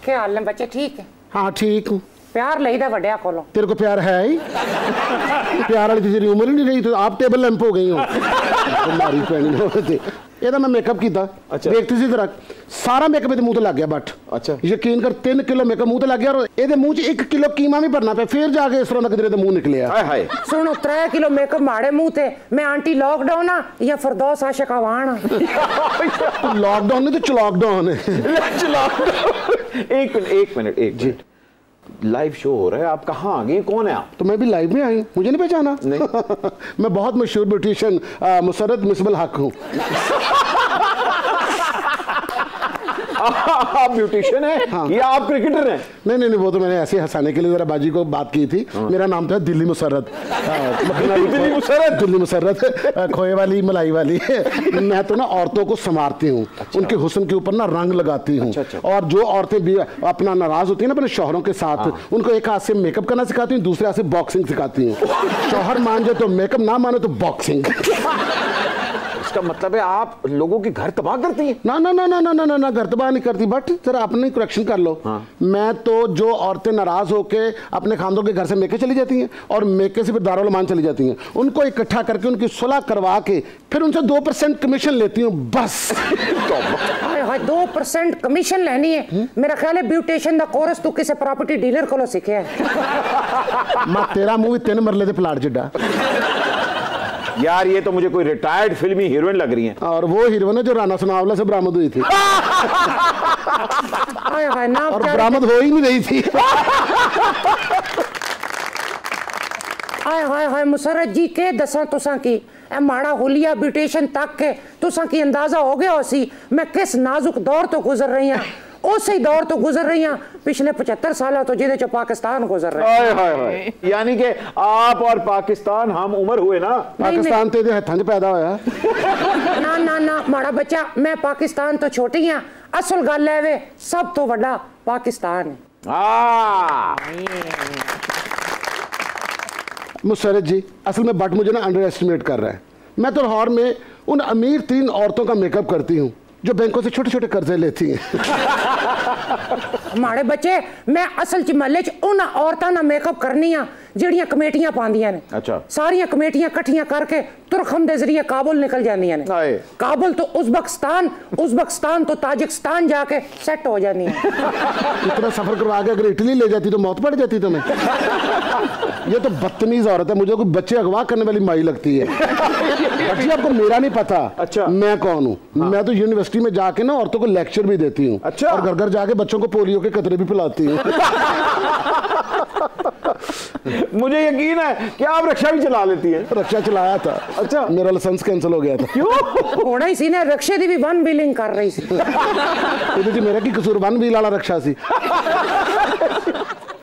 क्या हाल है बच्चे, ठीक है? हाँ ठीक हूँ। प्यार लईदा वड्या कोलों। तेरे को प्यार है ही? प्यार वाली तेरी उम्र ही नहीं रही, तो आप टेबल लैंप हो गई हो। तुम्हारी पैनी ਇਹਦਾ ਮੈਂ ਮੇਕਅਪ ਕੀਤਾ। ਦੇਖਤੀ ਸੀ ਜਰਾ ਸਾਰਾ ਮੇਕਅਪ ਇਹਦੇ ਮੂੰਹ ਤੇ ਲੱਗ ਗਿਆ। ਬਟ ਅੱਛਾ ਯਕੀਨ ਕਰ 3 ਕਿਲੋ ਮੇਕਅਪ ਮੂੰਹ ਤੇ ਲੱਗ ਗਿਆ ਔਰ ਇਹਦੇ ਮੂੰਹ 'ਚ 1 ਕਿਲੋ ਕੀਮਾ ਵੀ ਭਰਨਾ ਪਿਆ, ਫਿਰ ਜਾ ਕੇ ਇਸ ਤਰ੍ਹਾਂ ਦਾ ਕਿਧਰੇ ਤੇ ਮੂੰਹ ਨਿਕਲਿਆ। ਹਾਏ ਹਾਏ सुनो 3 किलो मेकअप माड़े मुंह ते मैं आंटी लॉकडाउन आ या फरदौस आशिक आवान आ? लॉकडाउन नहीं तो चलॉकडाउन है। एक मिनट लाइव शो हो रहा है, आप कहाँ आ गए? कौन है आप? तो मैं भी लाइव में आई, मुझे नहीं पहचाना? नहीं। मैं बहुत मशहूर ब्यूटिशियन मुसरत मिसबल हक हूँ। आप ब्यूटिशियन हैं? हाँ। या आप क्रिकेटर हैं? नहीं, वो तो मैंने ऐसे हंसाने के लिए जरा बाजी को बात की थी। हाँ। मेरा नाम था दिल्ली मुसरत। दिल्ली मुसरत खोए वाली मलाई वाली। मैं तो ना औरतों को संवारती हूँ। अच्छा। उनके हुस्न के ऊपर ना रंग लगाती हूँ। अच्छा। और जो औरतें भी अपना नाराज होती है ना अपने शौहरों के साथ, हाँ। उनको एक हाथ से मेकअप करना सिखाती हूँ, दूसरे हाथ से बॉक्सिंग सिखाती हूँ। शौहर मान जाए तो मेकअप, ना माने तो बॉक्सिंग। इसका मतलब है आप लोगों के घर तबाह करती हैं? ना घर तबाह नहीं करती, बट जरा अपनी करेक्शन कर लो। हाँ। मैं तो जो औरतें नाराज होके अपने खानदों के घर से मेके चली जाती हैं और मेके से फिर दारुल मान चली जाती हैं, उनको इकट्ठा करके उनकी सुलह करवा के फिर उनसे 2% कमीशन लेती हूँ बस। 2% कमीशन लेनी है? मेरा ख्याल है ब्यूटिशियन दा कोर्स तू किसी प्रॉपर्टी डीलर को सीखे है। मैं तेरा मुंह 3 मरले दे प्लाट जिड्डा। यार ये तो मुझे कोई रिटायर्ड फिल्मी हीरोइन लग रही है। और वो हीरोइन है जो राना सनावला से बरामद हुई थी। और बरामद हो ही नहीं रही थी। हाय मुसरत जी के दसा तुसा की ए माड़ा हुलिया ब्यूटिशियन तक के तुसा की अंदाजा हो गया सी मैं किस नाजुक दौर तो गुजर रही हूं। उसी दौर तो गुजर रही हैं पिछले 75 साल तो जिदे चो पाकिस्तान गुजर रहे हैं। यानी कि आप और पाकिस्तान हम उम्र हुए ना? पाकिस्तान तेरे हथां च पैदा होया। ना माड़ा बच्चा, मैं पाकिस्तान तो छोटी हां, असल गल है वे सब तो बड़ा पाकिस्तान है। मुसरत जी असल में बट मुझे ना अंडर एस्टिमेट कर रहा है। मैं तो लाहौर में उन अमीर 3 औरतों का मेकअप करती हूँ जो बैंकों से छोटे छोटे कर्जे लेती हैं। हमारे बच्चे मैं असल च महल्ले च उन औरतां दा मेकअप करनी आ ਜਿਹੜੀਆਂ ਕਮੇਟੀਆਂ ਪਾਉਂਦੀਆਂ ਨੇ। अच्छा। सारियां कमेटियां इकट्ठियां करके तुरखम दे जरिए काबुल निकल जांदियां ने। काबुल तो उज़्बेकिस्तान तो ताजिकिस्तान जाके सेट हो जानी है। इतना सफर करवा के अगर इटली ले जाती तो मौत पड़ जाती तुम्हें। ये तो बदतमीज औरत है, मुझे कोई बच्चे अगवा करने वाली माई लगती है। बच्ची आपको मेरा नहीं पता। अच्छा। मैं कौन हूँ? हाँ। मैं तो यूनिवर्सिटी में जाके ना औरतों को लेक्चर भी देती हूँ। अच्छा। और घर घर जाके बच्चों को पोलियो के कतरे भी पिलाती हूँ। मुझे यकीन है कि आप रक्षा भी चला लेती है। रक्षा चलाया था। अच्छा। मेरा लाइसेंस कैंसिल हो गया था। क्यों होना ही सी ने रक्षे दी भी 1 व्हीलिंग कर रही सी। मेरा की कसूर 1 व्हील वाला रक्षा सी।